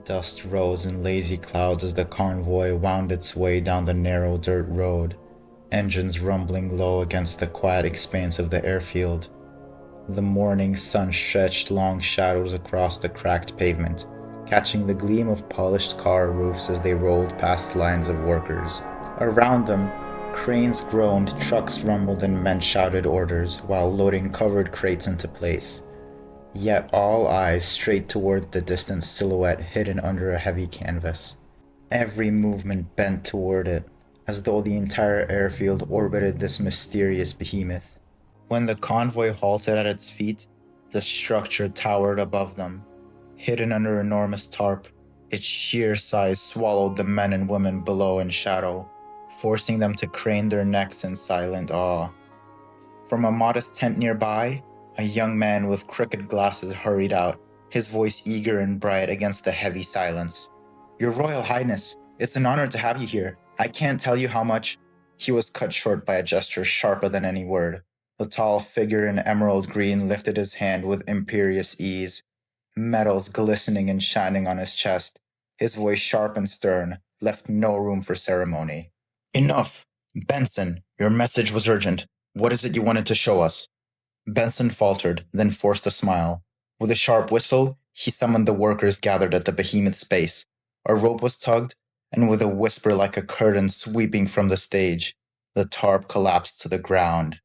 Dust rose in lazy clouds as the convoy wound its way down the narrow dirt road, engines rumbling low against the quiet expanse of the airfield. The morning sun stretched long shadows across the cracked pavement, catching the gleam of polished car roofs as they rolled past lines of workers. Around them, cranes groaned, trucks rumbled, and men shouted orders while loading covered crates into place. Yet all eyes strayed toward the distant silhouette hidden under a heavy canvas. Every movement bent toward it, as though the entire airfield orbited this mysterious behemoth. When the convoy halted at its feet, the structure towered above them. Hidden under enormous tarp, its sheer size swallowed the men and women below in shadow, forcing them to crane their necks in silent awe. From a modest tent nearby, a young man with crooked glasses hurried out, his voice eager and bright against the heavy silence. "Your Royal Highness, it's an honor to have you here. I can't tell you how much—" He was cut short by a gesture sharper than any word. The tall figure in emerald green lifted his hand with imperious ease, metals glistening and shining on his chest. His voice, sharp and stern, left no room for ceremony. "Enough! Benson, your message was urgent. What is it you wanted to show us?" Benson faltered, then forced a smile. With a sharp whistle, he summoned the workers gathered at the behemoth's base. A rope was tugged, and with a whisper like a curtain sweeping from the stage, the tarp collapsed to the ground.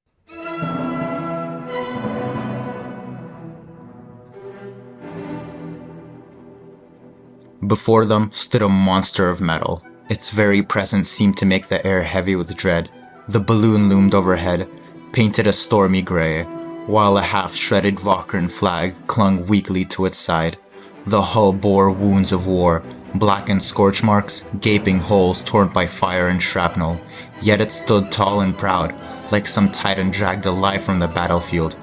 Before them stood a monster of metal. Its very presence seemed to make the air heavy with dread. The balloon loomed overhead, painted a stormy gray, while a half-shredded Valkyrian flag clung weakly to its side. The hull bore wounds of war, blackened scorch marks, gaping holes torn by fire and shrapnel, yet it stood tall and proud, like some titan dragged alive from the battlefield.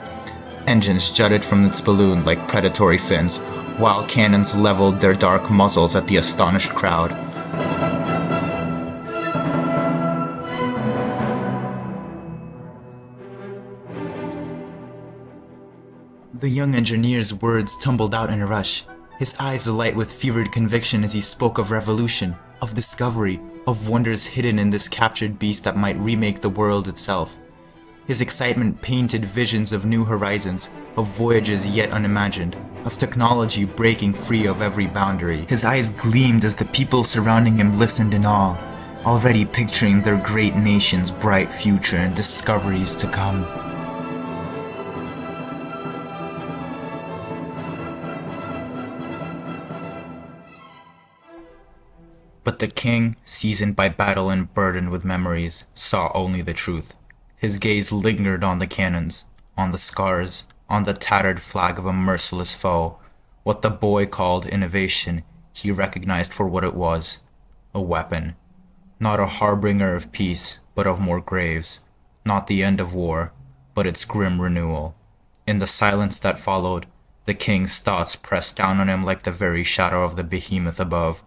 Engines jutted from its balloon like predatory fins, while cannons leveled their dark muzzles at the astonished crowd. The young engineer's words tumbled out in a rush, his eyes alight with fevered conviction as he spoke of revolution, of discovery, of wonders hidden in this captured beast that might remake the world itself. His excitement painted visions of new horizons, of voyages yet unimagined, of technology breaking free of every boundary. His eyes gleamed as the people surrounding him listened in awe, already picturing their great nation's bright future and discoveries to come. But the king, seasoned by battle and burdened with memories, saw only the truth. His gaze lingered on the cannons, on the scars, on the tattered flag of a merciless foe. What the boy called innovation, he recognized for what it was, a weapon. Not a harbinger of peace, but of more graves. Not the end of war, but its grim renewal. In the silence that followed, the king's thoughts pressed down on him like the very shadow of the behemoth above.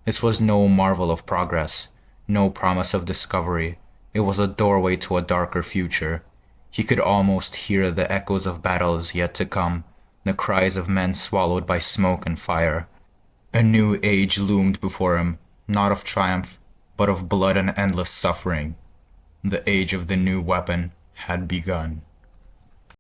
This was no marvel of progress, no promise of discovery. It was a doorway to a darker future. He could almost hear the echoes of battles yet to come, the cries of men swallowed by smoke and fire. A new age loomed before him, not of triumph, but of blood and endless suffering. The age of the new weapon had begun.